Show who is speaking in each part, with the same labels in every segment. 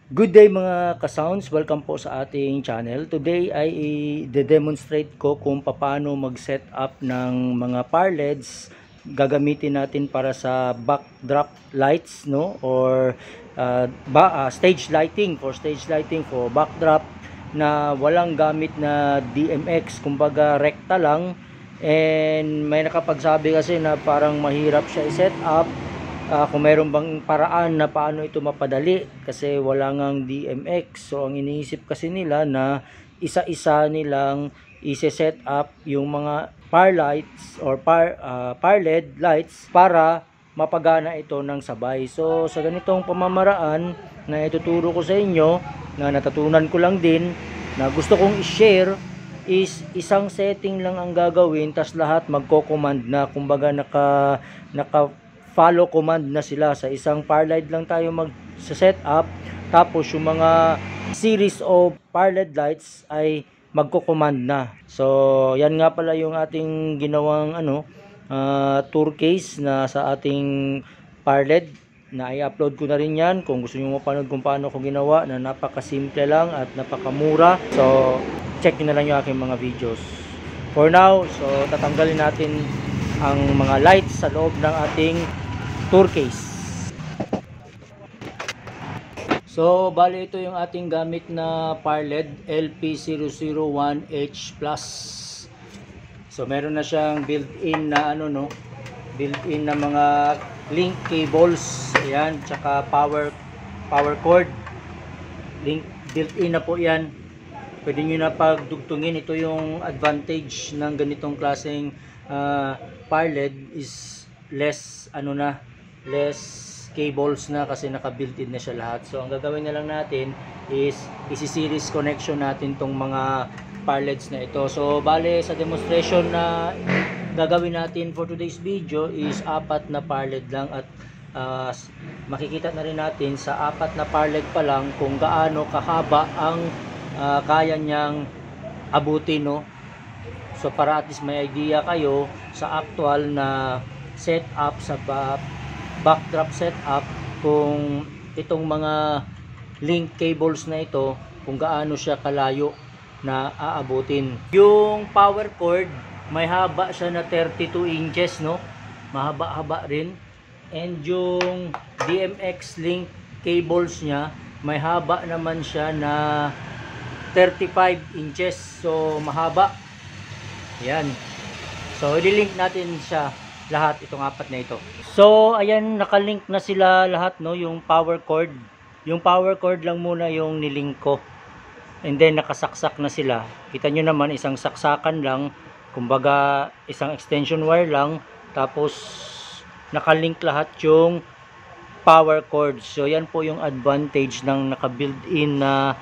Speaker 1: Good day mga ka-sounds, welcome po sa ating channel. Today ay i-demonstrate ko kung paano mag-set up ng mga power LEDs gagamitin natin para sa backdrop lights, no, or stage lighting for backdrop na walang gamit na DMX, kumbaga rekta lang. And may nakapagsabi kasi na parang mahirap siya i-set up. Kung mayroon bang paraan na paano ito mapadali kasi wala ngang DMX. So ang iniisip kasi nila na isa-isa nilang i-set up yung mga power lights or power LED lights para mapagana ito ng sabay. So sa ganitong pamamaraan na ituturo ko sa inyo, na natutunan ko lang din, na gusto kong i-share, is isang setting lang ang gagawin, tas lahat magko-command na, kumbaga naka follow command na sila. Sa isang power LED lang tayo mag-set up, tapos yung mga series of power LED lights ay magko-command na. So yan nga pala yung ating ginawang tour case na sa ating power LED, na i-upload ko na rin yan kung gusto niyo mapanood kung paano ko ginawa, na napakasimple lang at napakamura. So check nyo na lang yung aking mga videos. For now, so tatanggalin natin ang mga lights sa loob ng ating tour case. So bali ito yung ating gamit na power LED LP001H+. So meron na siyang built-in na built-in na mga link cables, ayan, tsaka power cord. Built-in na po yan. Pwede nyo na pagdugtungin. Ito yung advantage ng ganitong klaseng power LED, is less cables na, kasi naka-built-in na siya lahat. So ang gagawin na lang natin is isi-series connection natin tong mga power LEDs na ito. So bale sa demonstration na gagawin natin for today's video is 4 na power LED lang, at makikita na rin natin sa 4 na power LED pa lang kung gaano kahaba ang kaya niyang abutin, no? So para at least may idea kayo sa actual na setup, sa backdrop setup, kung itong mga link cables na ito kung gaano siya kalayo na aabutin. Yung power cord may haba siya na 32 inches, no? Mahaba-haba rin. And yung DMX link cables niya may haba naman siya na 35 inches. So mahaba. Yan. So i-link natin siya lahat, itong 4 na ito. So ayan, nakalink na sila lahat, no, yung power cord. Yung power cord lang muna yung nilink ko. And then nakasaksak na sila. Kita nyo naman, isang saksakan lang, kumbaga isang extension wire lang, tapos nakalink lahat yung power cord. So yan po yung advantage ng naka-built-in na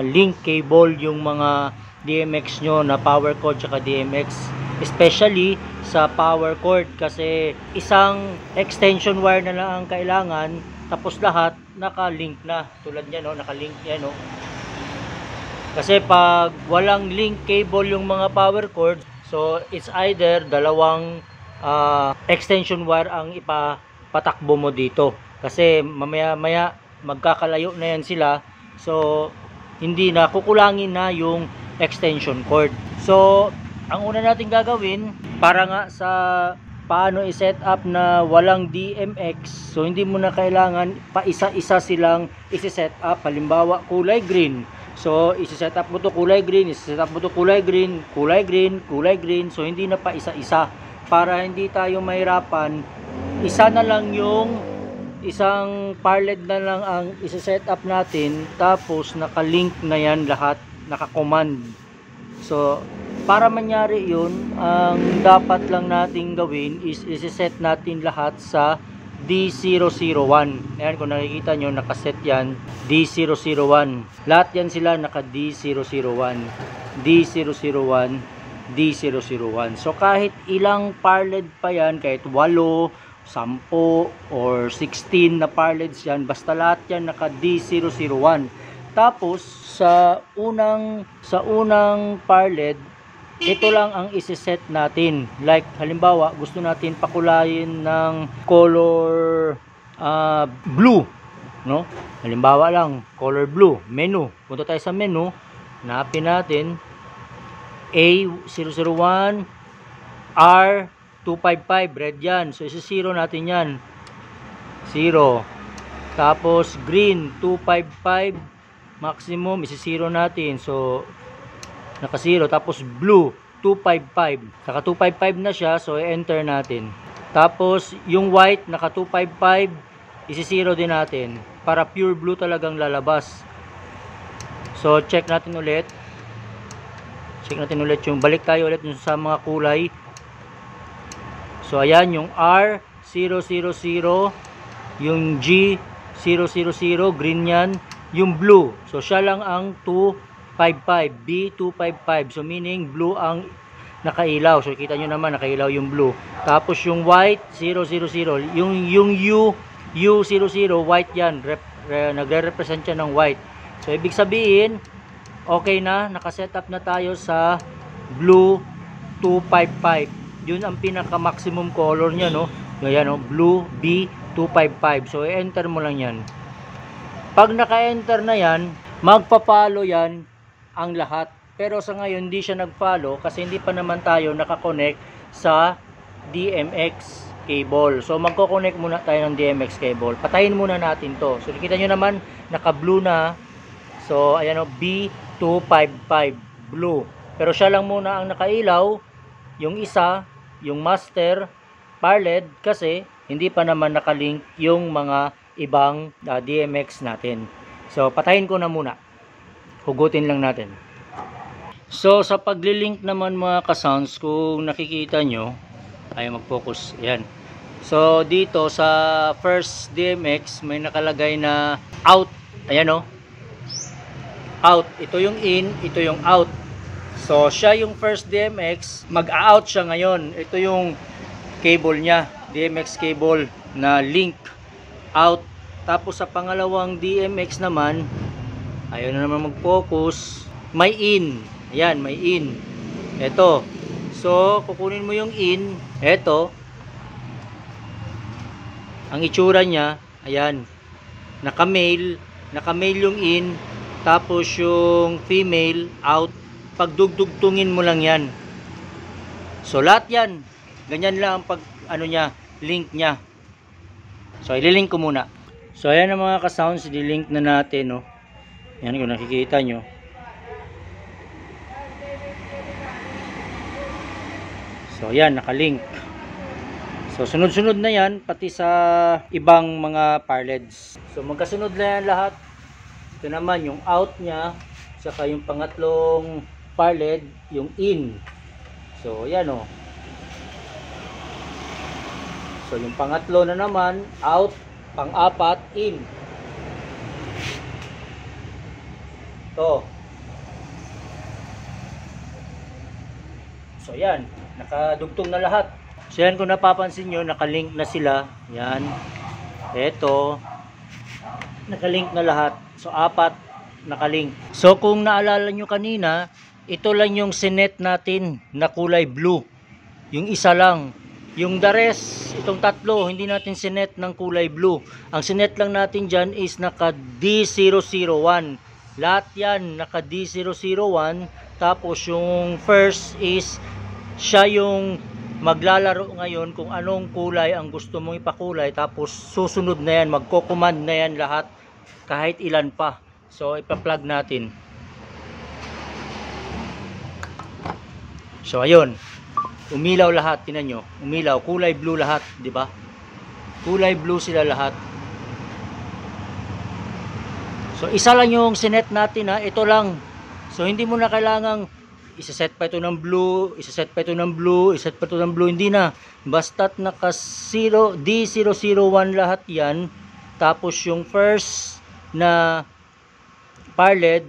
Speaker 1: link cable yung mga DMX nyo, na power cord tsaka DMX, especially sa power cord, kasi isang extension wire na lang ang kailangan, tapos lahat naka-link na, tulad niya, no, naka-link yan, no. Kasi pag walang link cable yung mga power cord, so it's either dalawang extension wire ang ipapatakbo mo dito, kasi mamaya magkakalayo na yan sila. So hindi na, kukulangin na yung extension cord. So ang una natin gagawin, para nga sa paano i-set up na walang DMX, so hindi mo na kailangan pa isa-isa silang isi-set up. Halimbawa kulay green, so isi-set up mo to kulay green, isi-set up mo to kulay green, kulay green, kulay green. So hindi na pa isa-isa, para hindi tayo mahirapan. Isa na lang, yung isang power LED na lang ang isi-set up natin, tapos naka-link na yan lahat, naka-command. So para mangyari yun, ang dapat lang nating gawin is isi-set natin lahat sa D001. Ayan, kung nakikita nyo, nakaset yan D001. Lahat yan sila naka D001, D001, D001. So kahit ilang power LED pa yan, kahit 8, 10 or 16 na power LEDs yan, basta lahat yan naka D001. Tapos sa unang power LED, ito lang ang isi-set natin. Like halimbawa, gusto natin pakulayin ng color blue. no? Halimbawa lang, color blue, menu. Punta tayo sa menu, hanapin natin A001 R255, red yan. So isi-zero natin yan. 0. Tapos green 255 maximum, isi-zero natin. So naka-zero. Tapos blue 255. Naka 255 na siya, so i-enter natin. Tapos yung white naka 255, isi-zero din natin para pure blue talagang lalabas. So check natin ulit. Check natin ulit yung, balik tayo ulit yung sa mga kulay. So ayan yung R000, yung G000, green yan, yung blue. So siya lang ang 255, B255. So meaning blue ang nakailaw. So kita nyo naman nakailaw yung blue. Tapos yung white 000, yung U00, white yan. Nagre-represent siya ng white. So ibig sabihin, okay na, nakasetup na tayo sa blue 255. Yun ang pinaka maximum color niya, no? Ayan, no? Blue B255. So i-enter mo lang yan. Pag naka-enter na yan, magpa-follow yan ang lahat. Pero sa ngayon hindi siya nag-follow kasi hindi pa naman tayo nakakonect sa DMX cable. So magko-connect muna tayo ng DMX cable. Patayin muna natin to. So nakita nyo naman, naka-blue na. So ayan, o, B255 blue. Pero siya lang muna ang nakailaw. Yung isa, yung master parled, kasi hindi pa naman nakalink yung mga ibang DMX natin. So patayin ko na muna. Hugutin lang natin. So sa paglilink naman mga ka-sounds, kung nakikita nyo, ay mag-focus. Ayan. So dito sa first DMX may nakalagay na out. Ayan, o. Out. Ito yung in, ito yung out. So siya yung first DMX, mag-out siya ngayon. Ito yung cable niya, DMX cable na link out. Tapos sa pangalawang DMX naman, ayaw na naman mag-focus, may in. Ayan, may in. Ito. So kukunin mo yung in. Ito. Ang itsura niya, ayan. Naka-male yung in. Tapos yung female out. Pagdugtungin mo lang yan. So lahat yan, ganyan lang ang pag ano niya, link niya. So ililink ko muna. So ayan ang mga ka-sounds, ililink na natin, no. Yan kung nakikita nyo. So yan, nakalink. So sunod-sunod na yan pati sa ibang mga parleds. So magkasunod na yan lahat. Ito naman yung out niya, saka yung pangatlong parled, yung in. So yan, o. So yung pangatlo na naman out, pang-apat in. To. So yan, nakadugtong na lahat. So yan, kung napapansin nyo, nakalink na sila. Yan. Eto, nakalink na lahat. So apat nakalink. So kung naalala nyo kanina, ito lang yung sinet natin na kulay blue. Yung isa lang. Yung the rest, itong tatlo, hindi natin sinet ng kulay blue. Ang sinet lang natin dyan is naka D001. Lahat yan naka D001. Tapos yung first is siya yung maglalaro ngayon kung anong kulay ang gusto mong ipakulay. Tapos susunod na yan, magko-command na yan lahat kahit ilan pa. So ipa-plug natin. So ayun, umilaw lahat, tingnan nyo, umilaw, kulay blue lahat, di ba? Kulay blue sila lahat. So isa lang yung sinet natin, ha, ito lang. So hindi mo na kailangang isa-set pa ito ng blue, isa-set pa ito ng blue, isa-set pa ito ng blue, hindi na. Basta't naka D001 lahat yan. Tapos yung first na parled,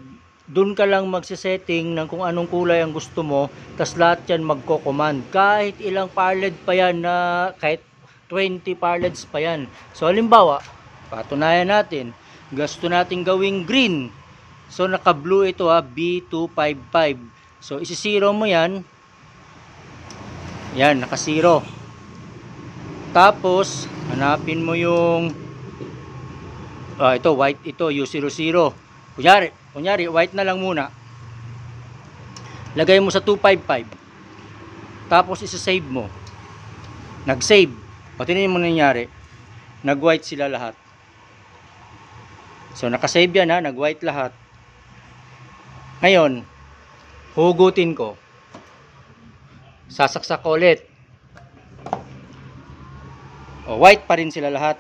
Speaker 1: dun ka lang magsisetting ng kung anong kulay ang gusto mo, tas lahat yan magko-command. Kahit ilang parled pa yan, na kahit 20 parleds pa yan. So halimbawa, patunayan natin, gusto natin gawing green. So naka blue ito, ha, B255. So isi-zero mo yan. Yan, naka 0. Tapos hanapin mo yung ito white, ito U00. Kunyari white na lang muna. Lagay mo sa 255. Tapos isa-save mo. Nag-save. O tingnan mo nangyari. Nag-white sila lahat. So naka-save yan ha, nag-white lahat. Ngayon, hugutin ko. Sasaksak ko ulit. O, white pa rin sila lahat.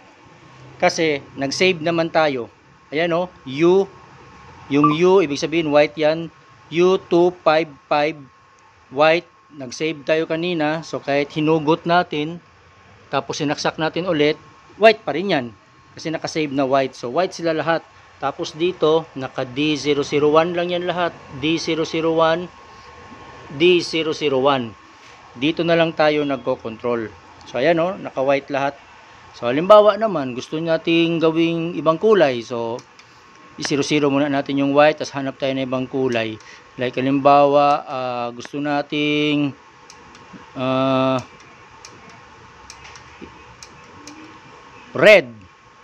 Speaker 1: Kasi nag-save naman tayo. Ayan o, U. Yung U, ibig sabihin white yan. U255 white. Nag-save tayo kanina. So kahit hinugot natin, tapos sinaksak natin ulit, white pa rin yan. Kasi naka-save na white. So white sila lahat. Tapos dito, naka D001 lang yan lahat. D001, D001. Dito na lang tayo nagko-control. So ayan o, naka-white lahat. So halimbawa naman, gusto nating gawing ibang kulay. So i-0-0 muna natin yung white, tapos hanap tayo ng ibang kulay. Like halimbawa, gusto nating red.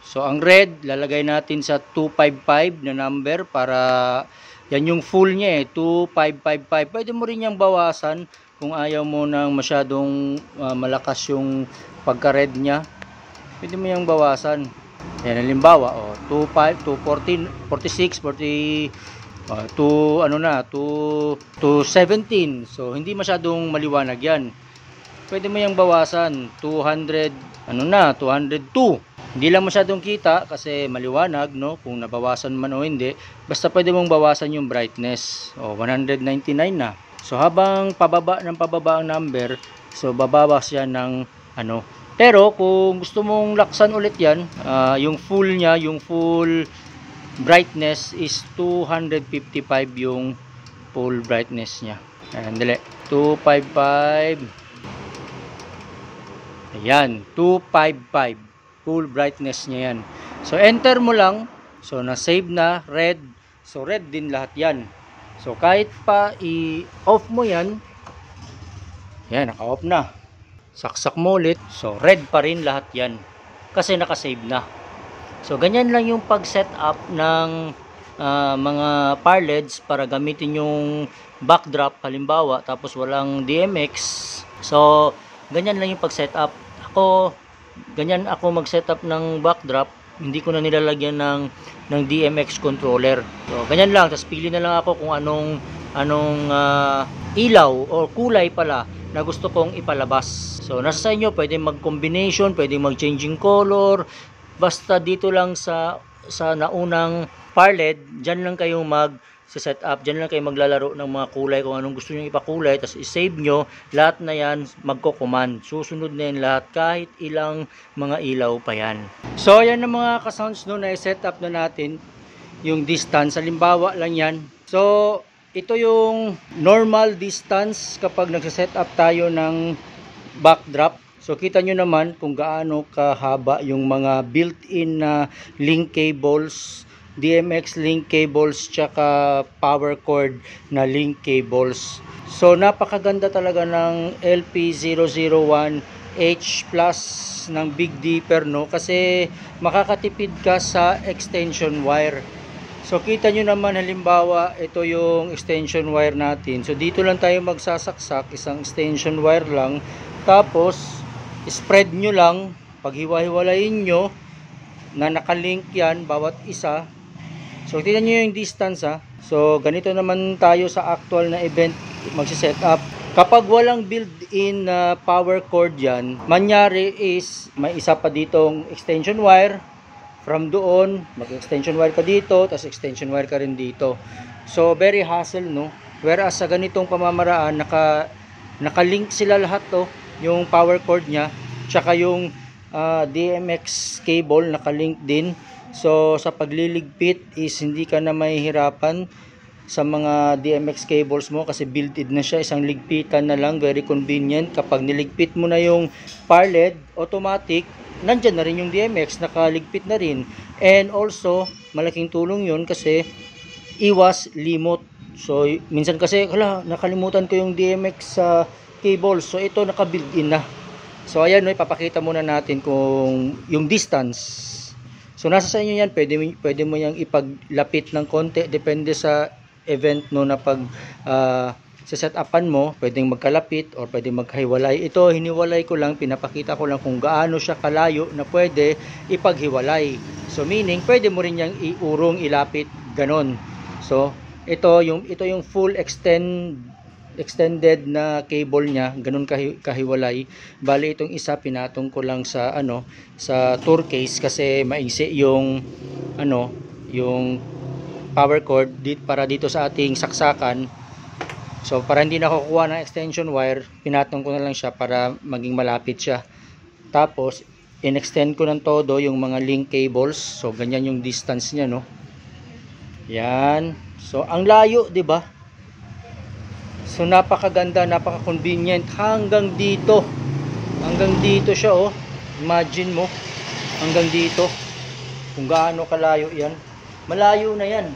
Speaker 1: So ang red, lalagay natin sa 255 na number para yan yung full niya 2555. Pwede mo rin yung bawasan kung ayaw mo nang masyadong malakas yung pagka-red niya. Pwede mo yung bawasan. Yan halimbawa, 25, 214, 46, 40, 217. So hindi masyadong maliwanag yan. Pwede mo yung bawasan 200, 202. Hindi lang masyadong kita kasi maliwanag, no, kung nabawasan man o hindi. Basta pwede mong bawasan yung brightness. 199 na. So habang pababa ang number, so bababa siya ng Pero kung gusto mong laksan ulit yan, yung full niya, yung full brightness is 255 yung full brightness niya. Ayan, dali. 255. Ayan, 255. Full brightness niya yan. So enter mo lang. So na-save na, red. So red din lahat yan. So kahit pa i-off mo yan, yan, naka-off na. Saksak mo ulit. So red pa rin lahat yan. Kasi naka-save na. So ganyan lang yung pag-set up ng mga parleds para gamitin yung backdrop halimbawa tapos walang DMX. So ganyan lang yung pag-set up. Ganyan ako mag-setup ng backdrop, hindi ko na nilalagyan ng DMX controller. So ganyan lang, tapos pili na lang ako kung anong ilaw o kulay pala na gusto kong ipalabas. So nasa sa inyo, pwede mag-combination, pwede mag-changing color. Basta dito lang sa naunang parled, dyan lang kayong mag-set up, dyan lang kayo maglalaro ng mga kulay kung anong gusto nyo ipakulay, tapos i-save nyo, lahat na yan magko-command. Susunod na yan lahat, kahit ilang mga ilaw pa yan. So yan ang mga ka-sounds no, na i-set up na natin yung distance. Halimbawa lang yan. So ito yung normal distance kapag nagsa-set up tayo ng backdrop. So kita nyo naman kung gaano kahaba yung mga built-in na link cables, DMX link cables, tsaka power cord na link cables. So napakaganda talaga ng LP001H Plus ng Big Dipper, no, kasi makakatipid ka sa extension wire. So kita nyo naman halimbawa ito yung extension wire natin. So dito lang tayo magsasaksak, isang extension wire lang. Tapos spread nyo lang, paghiwa-hiwalayin nyo na nakalink yan bawat isa. So tingnan nyo yung distance ha. So ganito naman tayo sa actual na event magsiset up. Kapag walang built-in na power cord yan, manyari is may isa pa ditong extension wire. From doon, mag-extension wire ka dito, tapos extension wire ka rin dito. So very hassle, no? Whereas sa ganitong pamamaraan, nakalink sila lahat to, yung power cord nya, tsaka yung DMX cable nakalink din. So sa pagliligpit is hindi ka na mahihirapan sa mga DMX cables mo kasi built-in na siya, isang ligpitan na lang, very convenient. Kapag niligpit mo na yung parled, automatic nandyan na rin yung DMX, nakaligpit na rin. And also malaking tulong yun kasi iwas limot. So minsan kasi nakalimutan ko yung DMX sa cable, so ito naka-built-in na. So ayan, no, ipapakita muna natin kung yung distance. So nasa sa inyo yan, pwede mo yang ipaglapit ng konti, depende sa event no na pag sa set-upan mo, pwedeng magkalapit or pwedeng magkahiwalay. Ito, hiniwalay ko lang, pinapakita ko lang kung gaano siya kalayo na pwede ipaghiwalay. So meaning, pwede mo rin yang iurong, ilapit, ganon. So, ito yung full extended na cable niya, ganun kahiwalay. Bali itong isa pinatong ko lang sa sa tour case kasi maigsi yung yung power cord para dito sa ating saksakan. So para hindi nakukuha ng extension wire, pinatong ko na lang siya para maging malapit siya. Tapos in-extend ko ng todo yung mga link cables. So ganyan yung distance niya, no. Yan. So ang layo, 'di ba? So napakaganda, napaka-convenient hanggang dito. Hanggang dito siya, oh. Imagine mo hanggang dito. Kung gaano kalayo 'yan. Malayo na 'yan.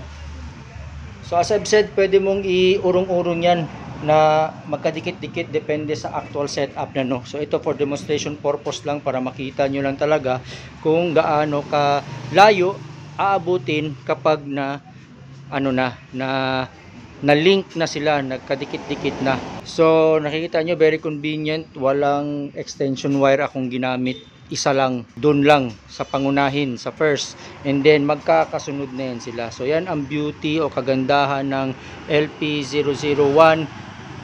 Speaker 1: So as I've said, pwede mong iurong-urong 'yan na magkadikit-dikit depende sa actual setup na, no. So ito for demonstration purpose lang para makita nyo lang talaga kung gaano ka layo aabutin kapag na na link na sila, nagkadikit-dikit na. So nakikita nyo, very convenient, walang extension wire akong ginamit, isa lang, doon lang sa pangunahin, sa first, and then magkakasunod na yan sila. So yan ang beauty o kagandahan ng LP001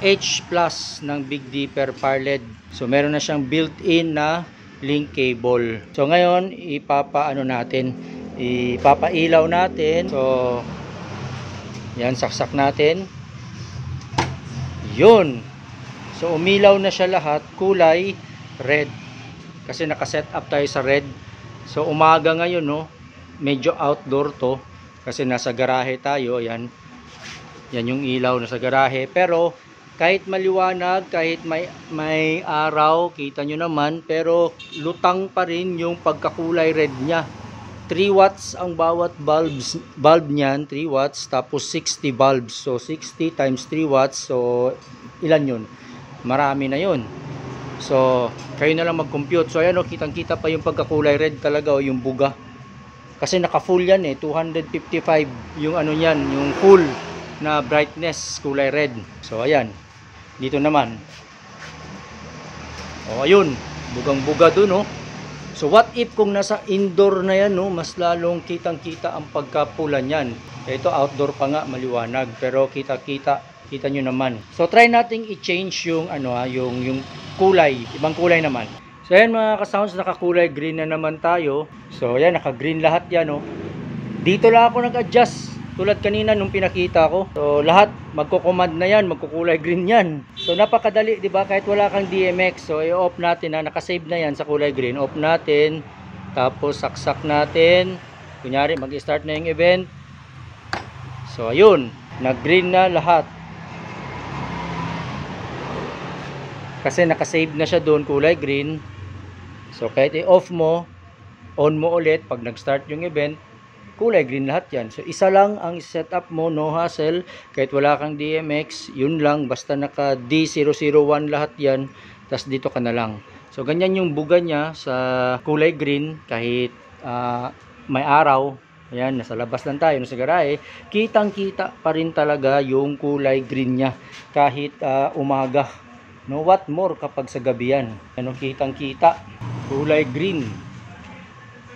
Speaker 1: H Plus ng Big Dipper Power LED. So meron na siyang built-in na link cable. So ngayon ipapailaw natin. So yan, saksak natin. Yun. So umilaw na siya lahat, kulay red. Kasi naka-set up tayo sa red. So umaga ngayon, no, medyo outdoor to kasi nasa garahe tayo. Yan yung ilaw, nasa garahe. Pero kahit maliwanag, kahit may araw, kita nyo naman, pero lutang pa rin yung pagkakulay red nya. 3 watts ang bawat bulb niyan, 3 watts, tapos 60 bulbs. So 60 times 3 watts, so ilan yun? Marami na yun. So kayo na lang mag-compute. So ayan, kitang-kita pa yung pagkakulay red talaga, o yung buga. Kasi naka-full yan 255 yung niyan, yung full na brightness, kulay red. So ayan. Dito naman. O ayun, bugang-buga dun, So what if kung nasa indoor na yan, mas lalong kitang-kita ang pagkapula niyan. Ito outdoor pa nga, maliwanag, pero kita nyo naman. So try nating i-change yung yung kulay, ibang kulay naman. So ayan mga ka-sounds, nakakulay green na naman tayo. So ayan, naka-green lahat yan, Dito lang ako nag-adjust tulad kanina nung pinakita ko. So lahat magko-command na yan, magkukulay green yan. So napakadali, 'di ba? Kahit wala kang DMX. So i-off natin na, naka-save na yan sa kulay green. Off natin. Tapos saksak natin. Kunyari mag-start na yung event. So ayun, nag-green na lahat. Kasi naka-save na siya doon, kulay green. So kahit i-off mo, on mo ulit pag nag-start yung event, kulay green lahat yan. So isa lang ang setup mo, no hassle, kahit wala kang DMX, yun lang, basta naka D001 lahat yan, tas dito ka na lang. So ganyan yung buga niya sa kulay green, kahit may araw. Ayan, nasa labas lang tayo, nasa garahe, kitang-kita pa rin talaga yung kulay green niya kahit umaga. No, what more kapag sa gabi yan. Kitang-kita, kulay green.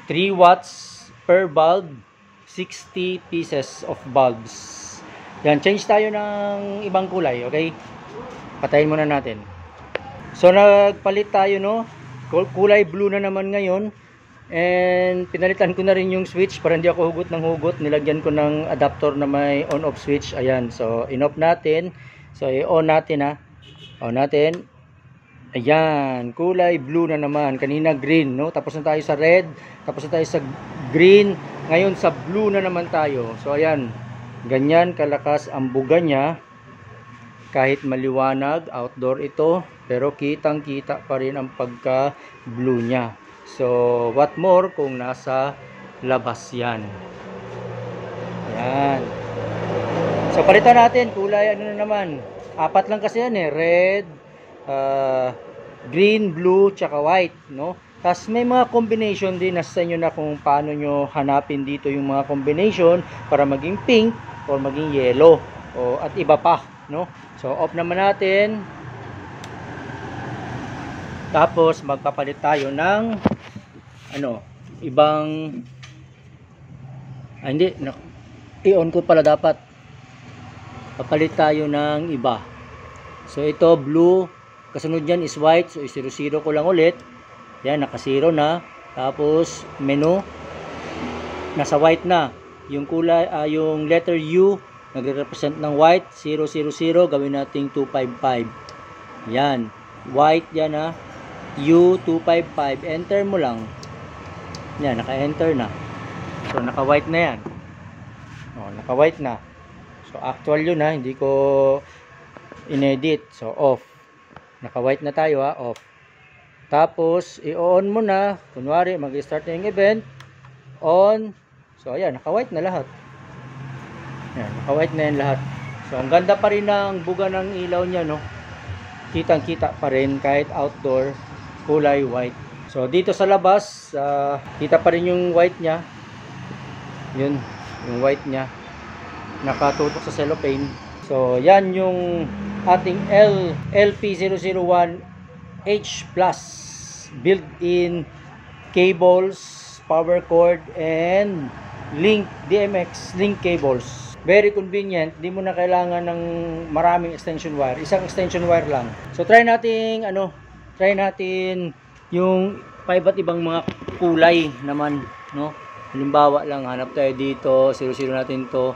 Speaker 1: 3 watts per bulb, 60 pieces of bulbs. Yan, change tayo ng ibang kulay, okay? Patayin muna natin. So nagpalit tayo, kulay blue na naman ngayon. And pinalitan ko na rin yung switch para hindi ako hugot ng hugot. Nilagyan ko ng adapter na may on-off switch. Ayan, so in-off natin. So i-on natin, on natin. Ayan, kulay blue na naman. Kanina green, tapos na tayo sa red, tapos na tayo sa green. Ngayon sa blue na naman tayo. So ayan, ganyan kalakas ang buga niya. Kahit maliwanag, outdoor ito, pero kitang-kita pa rin ang pagka blue niya. So what more kung nasa labas yan. Ayan. So palitan natin, kulay na naman. 4 lang kasi yan red, green, blue, tsaka white, Tapos may mga combination din, nasa inyo na kung paano nyo hanapin dito yung mga combination para maging pink or maging yellow o at iba pa, no? So off naman natin. Tapos magpapalit tayo ng ibang hindi, i-on ko pala dapat. Papalit tayo ng iba. So ito blue, kasunod yan is white, so i-0-0 ko lang ulit. Yan, naka-0 na. Tapos menu nasa white na. Yung kulay, yung letter U nagre-represent ng white, 000, gawin nating 255. Yan, white yan ha. U 255, enter mo lang. Yan, naka-enter na. So naka-white na yan. Oh, naka-white na. So actual yun ha, hindi ko inedit. So off. Naka-white na tayo ha, off. Tapos i-on mo na, kunwari mag-start na yung event, on. So ayan, naka-white na lahat. Ayan, naka-white na yan lahat. So ang ganda pa rin ng buga ng ilaw niya, no. Kitang-kita pa rin kahit outdoor, kulay white. So dito sa labas, kita pa rin yung white niya. Yun, yung white niya. Nakatutok sa cellophane. So yan yung ating LP001H Plus built-in cables, power cord, and DMX link cables. Very convenient, di mo na kailangan ng maraming extension wire, isang extension wire lang. So try natin yung iba't ibang mga kulay naman, no? Halimbawa lang, hanap tayo dito, 0-0 natin to,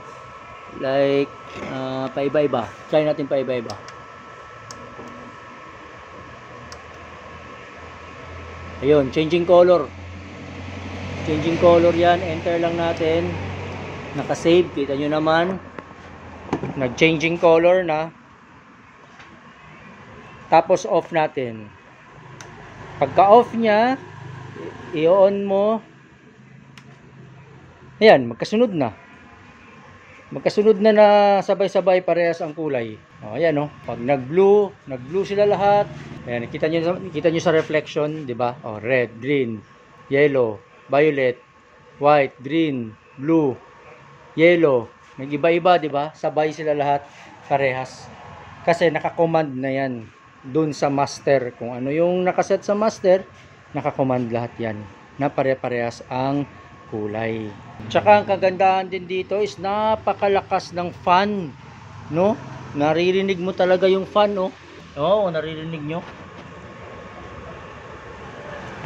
Speaker 1: like paiba-iba. Try natin paiba-iba. Ayun, changing color. Changing color yan, enter lang natin. Naka-save, kita nyo naman. Nag-changing color na. Tapos off natin. Pagka-off niya, i-on mo. Ayan, magkasunod na. Magkasunod na sabay-sabay parehas ang kulay. O, ayan o. Pag nag-blue sila lahat. Ayan, kita nyo sa reflection, di ba? O, red, green, yellow, violet, white, green, blue, yellow. Nag-iba-iba, di ba? Sabay sila lahat parehas. Kasi naka-command na yan dun sa master. Kung ano yung nakaset sa master, naka-command lahat yan. Na pare-parehas ang kulay. Tsaka ang kagandahan din dito is napakalakas ng fan, no? Naririnig mo talaga yung fan, no? Oo, naririnig nyo.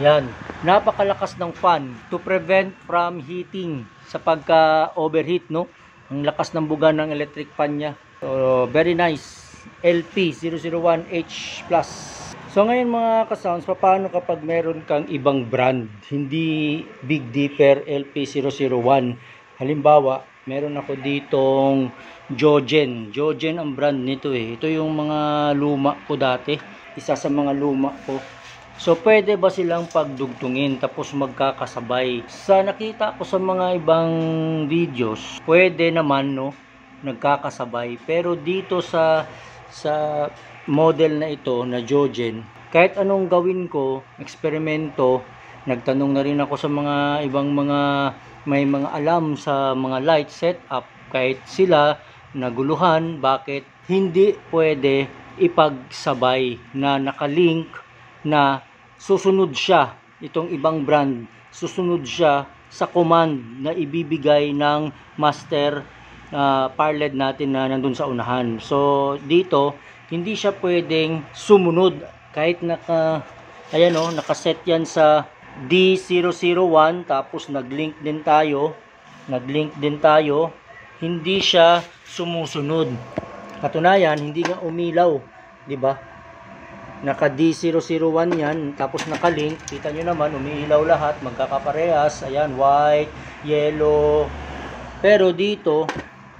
Speaker 1: Yan, napakalakas ng fan to prevent from heating sa pagka-overheat, no? Ang lakas ng buga ng electric fan niya. So, very nice. LP001H Plus. So ngayon mga ka-sounds, paano kapag meron kang ibang brand, hindi Big Dipper LP001? Halimbawa, meron ako ditong Jojen. Jojen ang brand nito eh. Ito yung mga luma ko dati. Isa sa mga luma ko. So pwede ba silang pagdugtungin tapos magkakasabay? Sa nakita ko sa mga ibang videos, pwede naman, no, nagkakasabay. Pero dito sa model na ito na Jojen, kahit anong gawin ko, eksperimento, nagtanong na rin ako sa mga ibang may mga alam sa mga light setup, kahit sila naguluhan bakit hindi pwede ipagsabay na nakalink na susunod siya, itong ibang brand, susunod siya sa command na ibibigay ng master power LED natin na nandun sa unahan. So dito hindi siya pwedeng sumunod kahit ayan o, nakaset yan sa D001 tapos naglink din tayo, hindi siya sumusunod. Katunayan, hindi nga umilaw, di ba? Naka D001 yan, tapos nakalink, kita nyo naman, umiilaw lahat, magkakaparehas, ayan, white, yellow. Pero dito,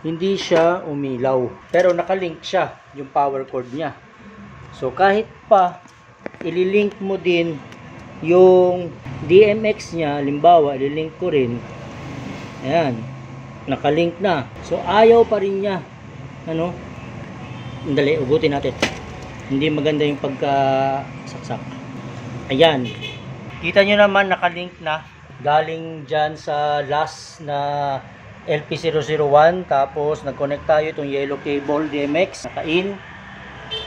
Speaker 1: hindi siya umilaw. Pero nakalink siya, yung power cord niya. So kahit pa ililink mo din yung DMX niya, halimbawa, ililink ko rin. Ayan, nakalink na. So ayaw pa rin niya. Ano? Dali, ugutin natin. Hindi maganda yung pagkasaksak. Ayan. Kita nyo naman nakalink na galing dyan sa last na LP001, tapos nag-connect tayo itong yellow cable DMX, naka-in.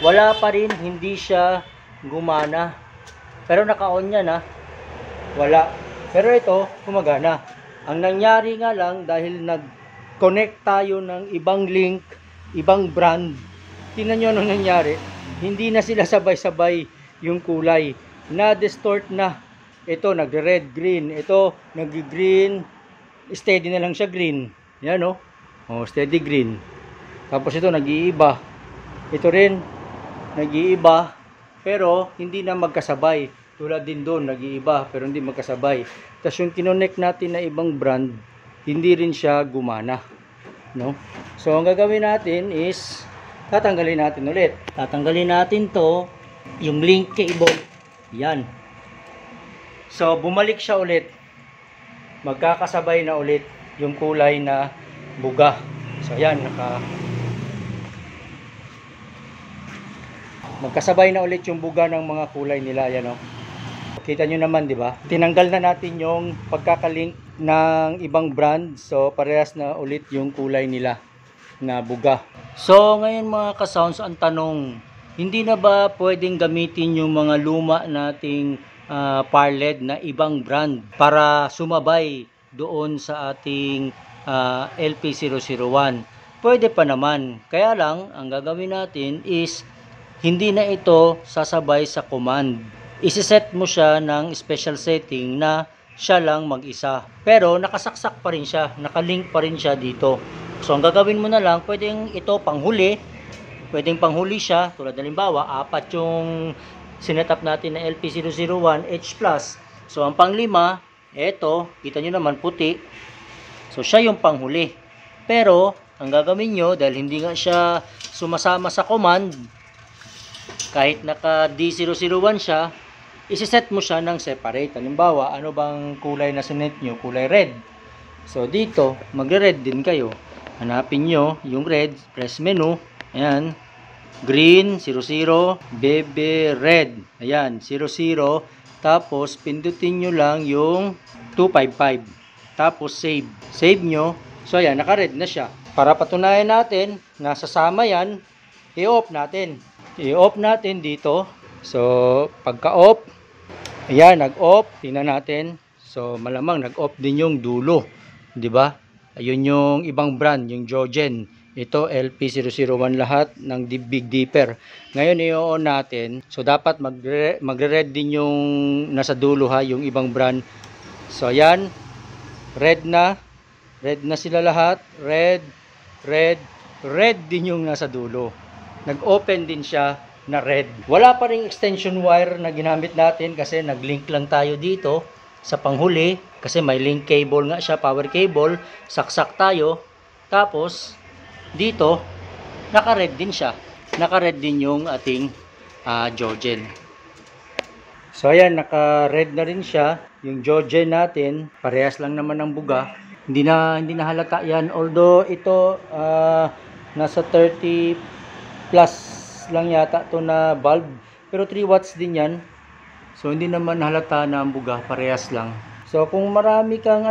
Speaker 1: Wala pa rin, hindi siya gumana. Pero naka-on yan ha. Wala. Pero ito, gumagana. Ang nangyari nga lang, dahil nag-connect tayo ng ibang link, ibang brand, tingnan nyo anong nangyari. Hindi na sila sabay-sabay yung kulay. Na-distort na. Ito, nag-red, green. Ito, nag-green. Steady na lang siya green. Yan o. Oh, steady green. Tapos ito, nag-iiba. Ito rin, nag-iiba. Pero, hindi na magkasabay. Tulad din doon, nag-iiba. Pero hindi magkasabay. Tapos yung kinonect natin na ibang brand, hindi rin siya gumana. No? So, ang gagawin natin is, tatanggalin natin ulit. Tatanggalin natin to, yung link cable. Yan. So, bumalik siya ulit. Magkakasabay na ulit yung kulay na buga. So, yan. Magkasabay na ulit yung buga ng mga kulay nila. Yan, oh. Kita nyo naman, di ba? Tinanggal na natin yung pagkakalink ng ibang brand. So, parehas na ulit yung kulay nila na buga. So, ngayon mga ka-sounds, ang tanong, hindi na ba pwedeng gamitin yung mga luma nating par LED na ibang brand para sumabay doon sa ating LP001? Pwede pa naman. Kaya lang, ang gagawin natin is hindi na ito sasabay sa command. Isiset mo siya ng special setting na siya lang mag-isa. Pero nakasaksak pa rin siya, nakalink pa rin siya dito. So ang gagawin mo na lang, pwedeng ito panghuli. Pwedeng panghuli siya, tulad halimbawa, 4 yung sinetap natin na LP001 H+. So ang panglima, eto, kita nyo naman puti. So siya yung panghuli. Pero ang gagawin nyo, dahil hindi nga siya sumasama sa command, kahit naka D001 siya, isiset mo siya ng separate. Halimbawa, ano bang kulay na sinet nyo? Kulay red. So dito, magre-red din kayo. Hanapin nyo yung red, press menu. Ayan, green, 00, bebe, red. Ayan, 00. Tapos, pindutin nyo lang yung 255. Tapos, save. Save nyo. So, ayan, naka-red na siya. Para patunayan natin, nasasama yan, i-off natin. I-off natin dito. So, pagka-off, ayan, nag-off. Tingnan natin. So, malamang nag-off din yung dulo. 'Di ba? Ayun yung ibang brand, yung Jogen. Ito, LP001 lahat ng Big Dipper. Ngayon, i-on natin. So, dapat magre-red din yung nasa dulo ha, yung ibang brand. So, ayan. Red na. Red na sila lahat. Red, red, red din yung nasa dulo. Nag-open din siya na red. Wala pa ring extension wire na ginamit natin kasi nag-link lang tayo dito sa panghuli. Kasi may link cable nga siya, power cable. Saksak tayo. Tapos, dito, naka-red din siya. Naka-red din yung ating Jogen. So, ayan, naka-red na rin siya. Yung Jogen natin, parehas lang naman ang buga. Hindi na halata yan. Although, ito, nasa 30 plus lang yata to na bulb. Pero 3 watts din yan. So, hindi naman halata na ang buga. Parehas lang. So, kung marami kang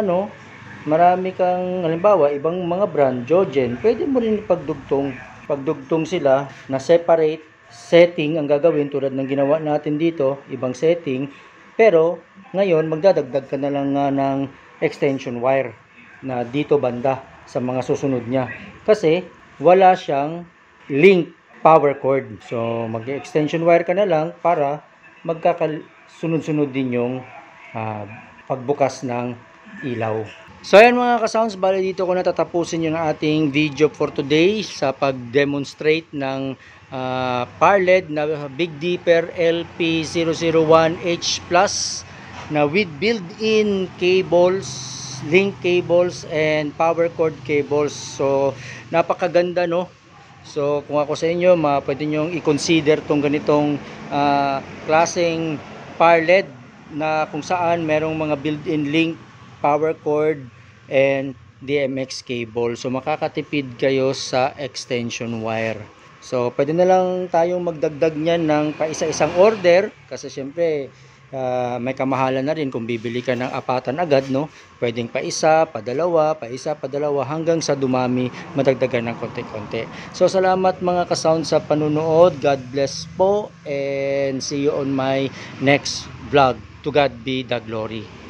Speaker 1: halimbawa, ibang mga brand, Jogen, pwede mo rin ipagdugtong. Pagdugtong sila na separate setting ang gagawin tulad ng ginawa natin dito, ibang setting. Pero, ngayon, magdadagdag ka na lang ng extension wire na dito banda sa mga susunod niya. Kasi, wala siyang link power cord. So, mag-extension wire ka na lang para magkakasunod-sunod din yung pagbukas ng ilaw. So ayan mga ka-sounds, bali dito ko natatapusin yung ating video for today sa pag-demonstrate ng par LED na Big Dipper LP001H Plus na with built-in cables, link cables and power cord cables. So napakaganda, no? So kung ako sa inyo, pwede nyo i-consider tong ganitong klaseng par LED na kung saan merong mga built-in link, power cord, and DMX cable. So makakatipid kayo sa extension wire. So pwede na lang tayong magdagdag niyan ng paisa-isang order kasi syempre may kamahalan na rin kung bibili ka ng apatan agad, no? Pwedeng pa isa, pa dalawa, hanggang sa dumami, madagdagan ng konti-konti. So salamat mga ka-sound sa panunood. God bless po and see you on my next vlog. To God be the glory.